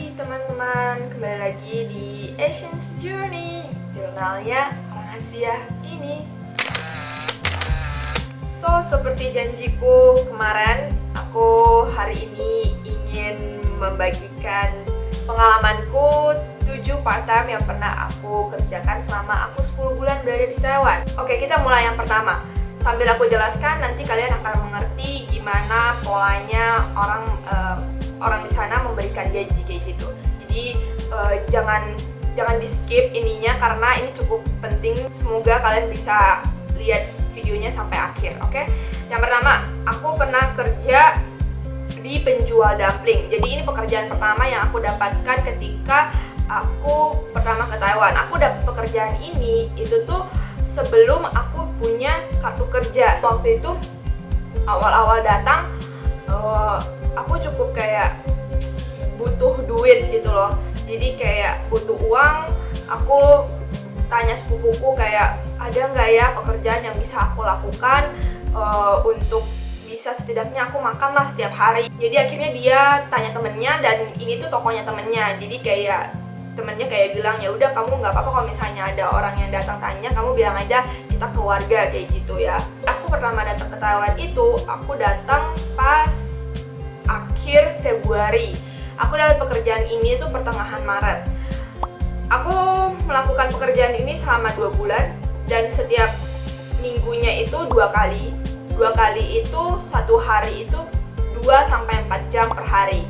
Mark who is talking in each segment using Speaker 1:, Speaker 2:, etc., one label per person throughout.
Speaker 1: Hai teman-teman, kembali lagi di Asian's Journey, jurnalnya orang Asia ini. Seperti janjiku kemarin, aku hari ini ingin membagikan pengalamanku 7 part-time yang pernah aku kerjakan selama aku 10 bulan berada di Taiwan. Oke, kita mulai yang pertama. Sambil aku jelaskan, nanti kalian akan mengerti gimana polanya orang di sana memberikan gaji kayak gitu. Jadi jangan di skip ininya karena ini cukup penting. Semoga kalian bisa lihat videonya sampai akhir. Oke? Yang pertama, aku pernah kerja di penjual dumpling. Jadi ini pekerjaan pertama yang aku dapatkan ketika aku pertama ke Taiwan. Aku dapat pekerjaan ini itu tuh sebelum aku punya kartu kerja. Waktu itu awal-awal datang aku cukup kayak butuh duit gitu loh. Jadi kayak butuh uang. Aku tanya sepupuku kayak ada nggak ya pekerjaan yang bisa aku lakukan untuk bisa setidaknya aku makan lah setiap hari. Jadi akhirnya dia tanya temennya, dan ini tuh tokonya temennya. Jadi kayak temennya kayak bilang, ya udah kamu nggak apa-apa kalau misalnya ada orang yang datang tanya, kamu bilang aja kita keluarga kayak gitu ya. Aku pertama datang ke Taiwan itu aku datang pas akhir Februari. Aku dapat pekerjaan ini tuh pertengahan Maret. Aku melakukan pekerjaan ini selama 2 bulan, dan setiap minggunya itu 2 kali. 2 kali itu satu hari itu 2-4 jam per hari.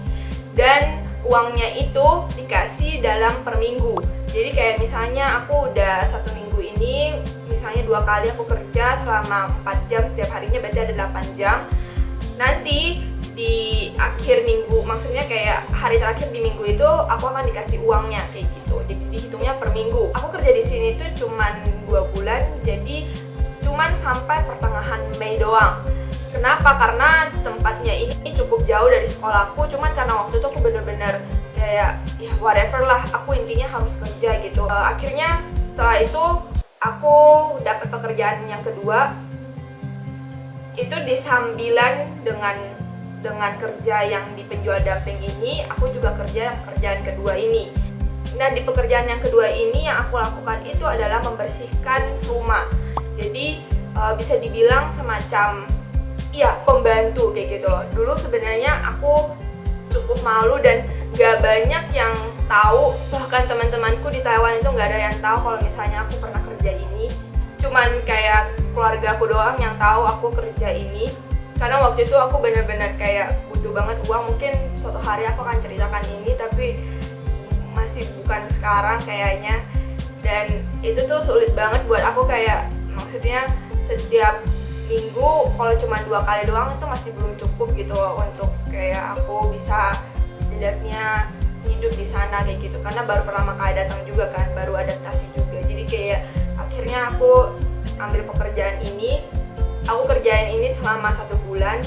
Speaker 1: Dan uangnya itu dikasih dalam per minggu. Jadi kayak misalnya aku udah 1 minggu ini, misalnya 2 kali aku kerja selama 4 jam setiap harinya, berarti ada 8 jam. Nanti di akhir minggu, maksudnya kayak hari terakhir di minggu itu aku akan dikasih uangnya kayak gitu. Dihitungnya per minggu. Aku kerja di sini tuh cuman 2 bulan, jadi cuman sampai pertengahan Mei doang. Kenapa? Karena tempatnya ini cukup jauh dari sekolahku. Cuman karena waktu itu aku bener-bener kayak ya whatever lah, aku intinya harus kerja gitu. Akhirnya setelah itu aku dapat pekerjaan yang kedua. Itu disambilan dengan kerja yang di penjual dumpling ini, aku juga kerja yang pekerjaan kedua ini. Nah, di pekerjaan yang kedua ini yang aku lakukan itu adalah membersihkan rumah. Jadi bisa dibilang semacam pembantu kayak gitu loh. Dulu sebenarnya aku cukup malu dan gak banyak yang tahu, bahkan teman-temanku di Taiwan itu gak ada yang tahu kalau misalnya aku pernah kerja ini. Cuman kayak keluarga aku doang yang tahu aku kerja ini. Karena waktu itu aku benar-benar kayak butuh banget uang. Mungkin suatu hari aku akan ceritakan ini, tapi masih bukan sekarang kayaknya. Dan itu tuh sulit banget buat aku, kayak maksudnya setiap minggu kalau cuma 2 kali doang itu masih belum cukup gitu loh untuk kayak aku bisa setidaknya hidup di sana kayak gitu. Karena baru pertama kali datang juga kan, baru adaptasi juga. Jadi kayak akhirnya aku ambil pekerjaan ini. Aku kerjain ini selama 1 bulan.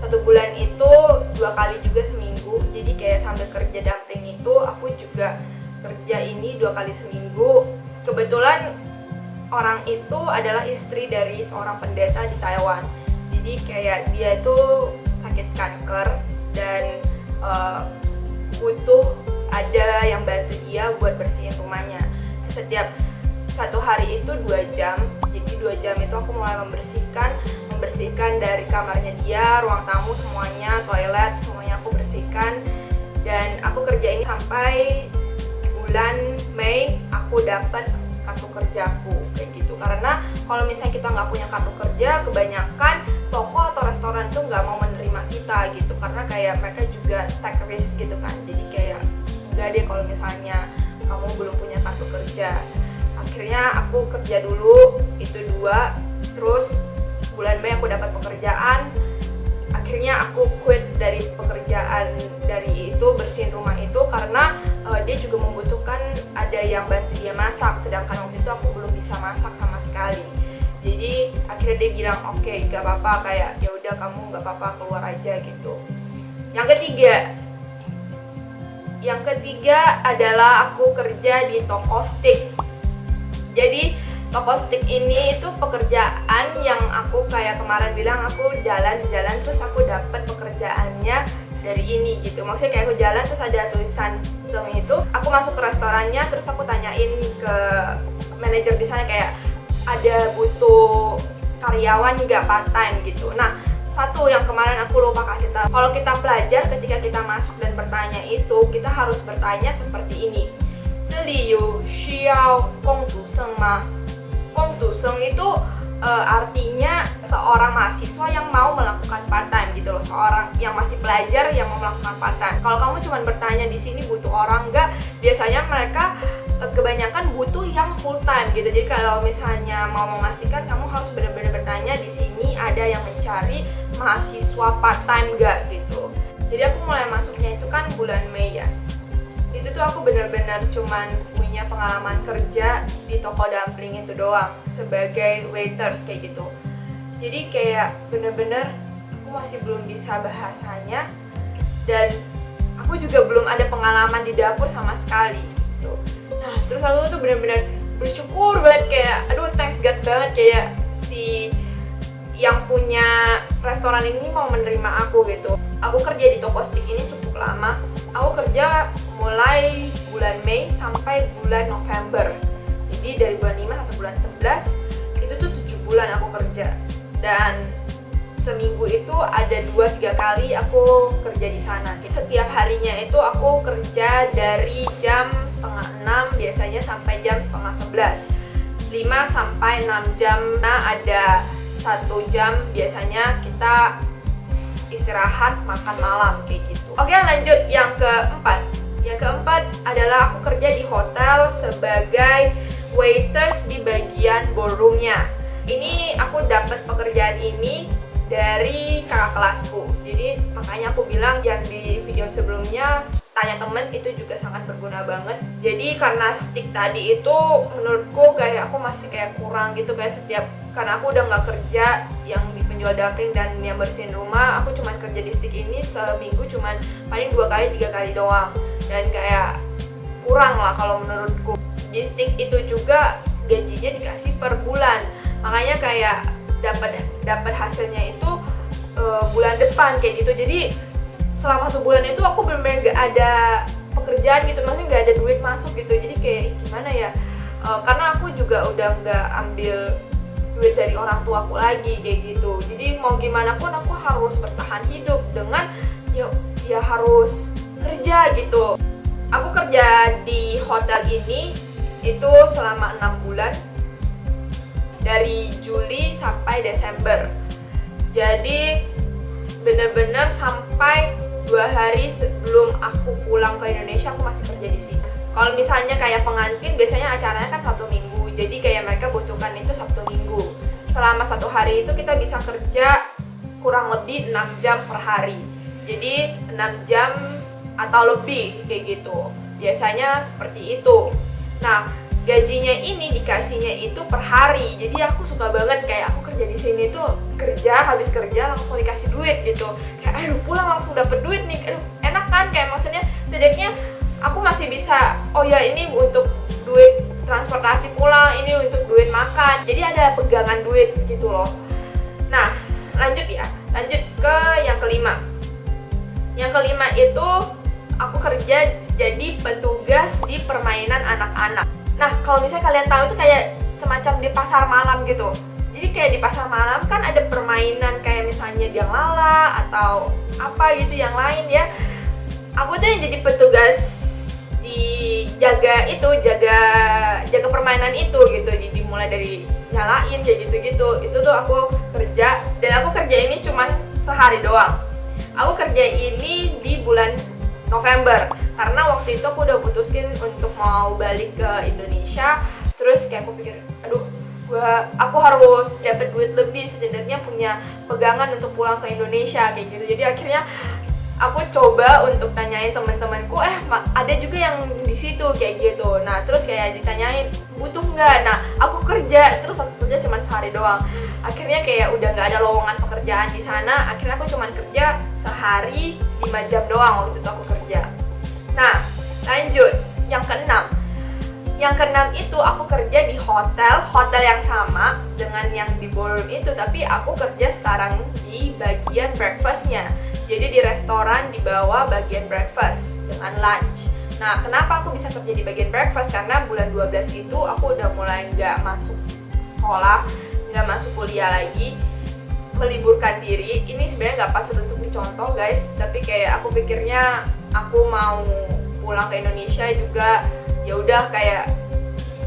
Speaker 1: 1 bulan itu 2 kali juga seminggu. Jadi kayak sambil kerja dumpling itu aku juga kerja ini 2 kali seminggu. Kebetulan orang itu adalah istri dari seorang pendeta di Taiwan. Jadi kayak dia itu sakit kanker dan butuh ada yang bantu dia buat bersihin rumahnya. Setiap 1 hari itu 2 jam. Jadi 2 jam itu aku mulai membersihkan dari kamarnya dia, ruang tamu semuanya, toilet semuanya aku bersihkan. Dan aku kerja ini sampai bulan Mei aku dapat kartu kerjaku kayak gitu. Karena kalau misalnya kita nggak punya kartu kerja, kebanyakan toko atau restoran tuh nggak mau menerima kita gitu, karena kayak mereka juga take risk gitu kan. Jadi kayak udah deh kalau misalnya kamu belum punya kartu kerja. Akhirnya aku kerja dulu itu 2, terus bulan Mei aku dapat pekerjaan. Akhirnya aku quit dari pekerjaan dari itu, bersihin rumah itu, karena dia juga membutuhkan ada yang bantu dia masak, sedangkan waktu itu aku belum bisa masak sama sekali. Jadi akhirnya dia bilang oke, gak apa-apa, kayak ya udah kamu gak apa-apa keluar aja gitu. Yang ketiga adalah aku kerja di toko steak. Jadi toko stick ini itu pekerjaan yang aku kayak kemarin bilang, aku jalan-jalan terus aku dapat pekerjaannya dari ini gitu. Maksudnya kayak aku jalan terus ada tulisan Seng itu, aku masuk ke restorannya, terus aku tanyain ke manajer di sana kayak ada butuh karyawan nggak part time gitu. Nah, satu yang kemarin aku lupa kasih tahu, kalau kita pelajar ketika kita masuk dan bertanya itu, kita harus bertanya seperti ini. 这里有需要工读生吗? 工读生itu artinya seorang mahasiswa yang mau melakukan part time gitu loh, seorang yang masih pelajar yang mau melakukan part time. Kalau kamu cuma bertanya di sini butuh orang nggak, biasanya mereka kebanyakan butuh yang full time gitu. Jadi kalau misalnya mau memastikan, kamu harus benar-benar bertanya di sini ada yang mencari mahasiswa part time nggak gitu. Jadi aku mulai masuknya itu kan bulan Mei ya. Itu tuh aku benar-benar cuman punya pengalaman kerja di toko dumpling itu doang sebagai waiters kayak gitu. Jadi kayak benar-benar aku masih belum bisa bahasanya dan aku juga belum ada pengalaman di dapur sama sekali gitu. Nah, terus aku tuh benar-benar bersyukur banget kayak aduh thanks God banget kayak si yang punya restoran ini mau menerima aku gitu. Aku kerja di toko steak ini cukup lama. Aku kerja mulai bulan Mei sampai bulan November. Jadi dari bulan 5 sampai bulan 11 itu tuh 7 bulan aku kerja. Dan seminggu itu ada 2-3 kali aku kerja di sana. Setiap harinya itu aku kerja dari jam setengah 6 biasanya sampai jam setengah 11. 5 sampai 6 jam. Nah, ada 1 jam biasanya kita istirahat makan malam kayak gitu. Oke, lanjut yang keempat. Yang keempat adalah aku kerja di hotel sebagai waiters di bagian ballroomnya. Ini aku dapat pekerjaan ini dari kakak kelasku. Jadi makanya aku bilang yang di video sebelumnya tanya temen itu juga sangat berguna banget. Jadi karena stick tadi itu menurutku kayak aku masih kayak kurang gitu, kayak setiap karena aku udah nggak kerja yang di penjual dumpling dan yang bersihin rumah, aku cuman kerja di stick ini seminggu cuman paling 2-3 kali doang, dan kayak kurang lah kalau menurutku. Di stick itu juga gajinya dikasih per bulan, makanya kayak dapat hasilnya itu bulan depan kayak gitu. Jadi selama sebulan itu aku benar-benar gak ada pekerjaan gitu, maksudnya gak ada duit masuk gitu. Jadi kayak gimana ya, karena aku juga udah gak ambil duit dari orang tuaku lagi kayak gitu. Jadi mau gimana pun aku harus bertahan hidup dengan ya harus kerja gitu. Aku kerja di hotel ini itu selama 6 bulan dari Juli sampai Desember. Jadi bener-bener sampai 2 hari sebelum aku pulang ke Indonesia aku masih kerja di sini. Kalau misalnya kayak pengantin biasanya acaranya kan Sabtu Minggu, jadi kayak mereka butuhkan itu Sabtu Minggu. Selama 1 hari itu kita bisa kerja kurang lebih 6 jam per hari. Jadi 6 jam atau lebih kayak gitu. Biasanya seperti itu. Nah, gajinya ini dikasihnya itu per hari. Jadi aku suka banget kayak aku kerja di sini tuh habis kerja langsung dikasih duit gitu. Kayak aduh pulang langsung dapet duit nih. Aduh enak kan, kayak maksudnya setidaknya aku masih bisa oh ya ini untuk duit transportasi pulang, ini untuk duit makan. Jadi ada pegangan duit gitu loh. Nah, lanjut ke yang kelima. Yang kelima itu aku kerja jadi petugas di permainan anak-anak. Nah, kalau misalnya kalian tahu itu kayak semacam di pasar malam gitu. Jadi kayak di pasar malam kan ada permainan kayak misalnya biang lala atau apa gitu yang lain ya. Aku tuh yang jadi petugas jaga permainan itu gitu. Jadi mulai dari nyalain kayak gitu-gitu. Itu tuh aku kerja, dan aku kerja ini cuman sehari doang. Aku kerja ini di bulan November karena waktu itu aku udah putusin untuk mau balik ke Indonesia. Terus kayak aku pikir, aduh, aku harus dapat duit lebih, setidaknya punya pegangan untuk pulang ke Indonesia kayak gitu. Jadi akhirnya aku coba untuk tanyain teman-temanku, ada juga yang di situ kayak gitu. Nah, terus kayak ditanyain butuh nggak? Nah, aku kerja, terus aku kerja cuma sehari doang. Akhirnya kayak udah nggak ada lowongan pekerjaan di sana. Akhirnya aku cuma kerja sehari 5 jam doang waktu itu aku kerja. Nah, lanjut yang keenam. Yang keenam itu aku kerja di hotel yang sama dengan yang di ballroom itu, tapi aku kerja sekarang di bagian breakfastnya. Jadi di restoran di bawah bagian breakfast dengan lunch. Nah, kenapa aku bisa kerja di bagian breakfast? Karena bulan 12 itu aku udah mulai nggak masuk sekolah, nggak masuk kuliah lagi, meliburkan diri. Ini sebenarnya nggak patut untuk dicontoh guys, tapi kayak aku pikirnya aku mau pulang ke Indonesia juga, ya udah kayak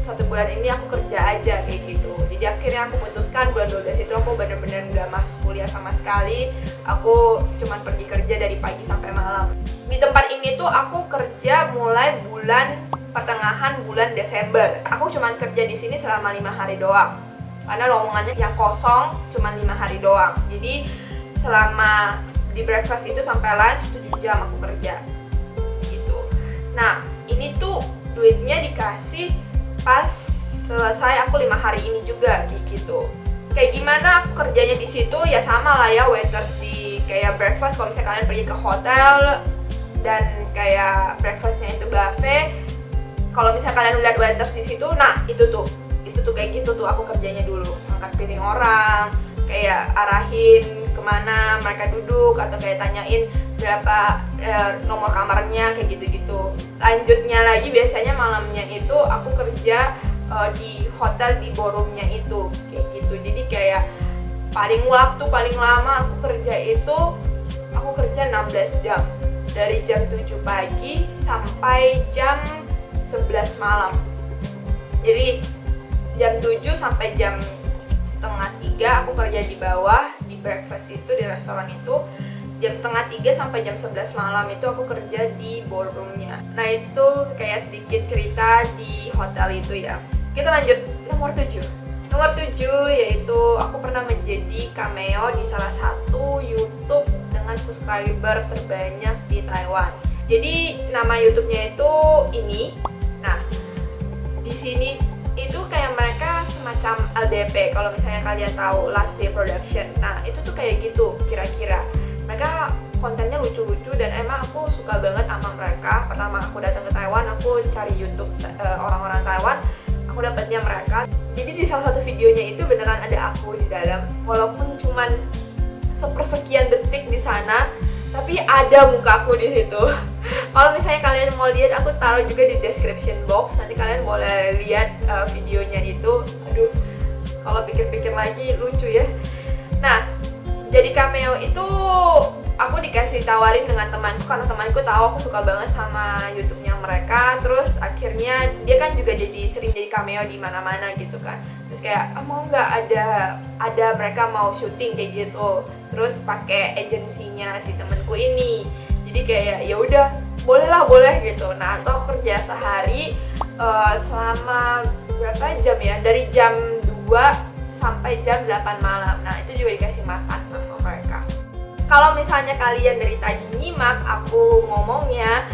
Speaker 1: 1 bulan ini aku kerja aja kayak gitu. Jadi akhirnya aku putuskan bulan 12 itu aku bener-bener nggak masuk kuliah sama sekali. Aku cuman pergi kerja dari pagi sampai malam. Di tempat ini tuh aku kerja mulai pertengahan bulan Desember. Aku cuman kerja di sini selama 5 hari doang. Karena lowongannya yang kosong cuman 5 hari doang. Jadi selama di breakfast itu sampai lunch 7 jam aku kerja gitu. Nah, ini tuh duitnya dikasih pas selesai aku 5 hari ini juga gitu. Kayak gimana aku kerjanya di situ ya sama lah ya waiters di kayak breakfast. Kalau misalnya kalian pergi ke hotel dan kayak breakfastnya itu buffet, kalau misalnya kalian lihat waiters di situ, nah itu tuh kayak gitu tuh aku kerjanya dulu, angkat piring orang, kayak arahin kemana mereka duduk atau kayak tanyain berapa nomor kamarnya kayak gitu-gitu. Lanjutnya lagi biasanya malamnya itu aku kerja di hotel di ballroomnya itu kayak gitu. Jadi kayak paling lama aku kerja itu aku kerja 16 jam dari jam 7 pagi sampai jam 11 malam. Jadi jam 7 sampai jam setengah 3 aku kerja di bawah di breakfast itu di restoran itu. Jam setengah 3 sampai jam 11 malam itu aku kerja di ballroomnya. Nah itu kayak sedikit cerita di hotel itu ya. Kita lanjut nomor 7. Nomor 7 yaitu aku pernah menjadi cameo di salah satu YouTube dengan subscriber terbanyak di Taiwan. Jadi nama YouTube-nya itu ini. Nah, di sini itu kayak mereka semacam LDP. Kalau misalnya kalian tahu Last Day Production. Nah, itu tuh kayak gitu kira-kira. Mereka kontennya lucu-lucu dan emang aku suka banget sama mereka. Pertama aku datang ke Taiwan, aku cari YouTube orang-orang Taiwan, aku dapatnya mereka. Jadi di salah satu videonya itu beneran ada aku di dalam, walaupun cuman sepersekian detik di sana, tapi ada muka aku di situ. Kalau misalnya kalian mau lihat, aku taruh juga di description box. Nanti kalian boleh lihat videonya itu. Aduh, kalau pikir-pikir lagi lucu ya. Nah, jadi cameo itu aku dikasih tawarin dengan temanku karena temanku tahu aku suka banget sama YouTube-nya mereka. Terus akhirnya dia kan juga sering jadi cameo di mana-mana gitu kan. Terus kayak mau nggak ada mereka mau syuting kayak gitu. Terus pakai agensinya si temanku ini. Jadi kayak ya udah boleh gitu. Nah aku kerja sehari selama berapa jam ya? Dari jam 2 sampai jam 8 malam. Nah itu juga dikasih makan sama mereka. Kalau misalnya kalian dari tadi nyimak aku ngomongnya,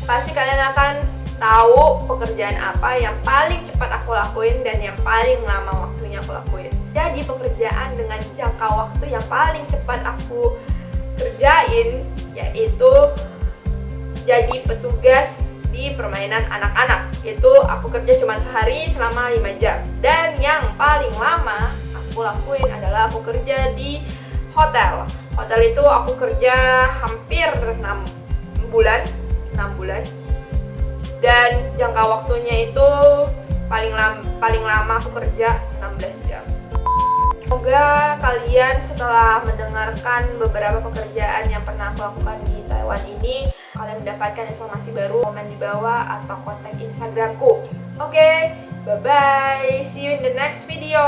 Speaker 1: pasti kalian akan tahu pekerjaan apa yang paling cepat aku lakuin dan yang paling lama waktunya aku lakuin. Jadi pekerjaan dengan jangka waktu yang paling cepat aku kerjain yaitu jadi petugas di permainan anak-anak. Itu aku kerja cuma sehari selama 5 jam. Dan yang paling lama aku lakuin adalah aku kerja di hotel. Hotel itu aku kerja hampir 6 bulan. Dan jangka waktunya itu paling lama aku kerja 16 jam. Semoga kalian setelah mendengarkan beberapa pekerjaan yang pernah aku lakukan di Taiwan ini, kalian mendapatkan informasi baru. Komen di bawah atau kontak Instagramku. Oke, bye-bye. See you in the next video.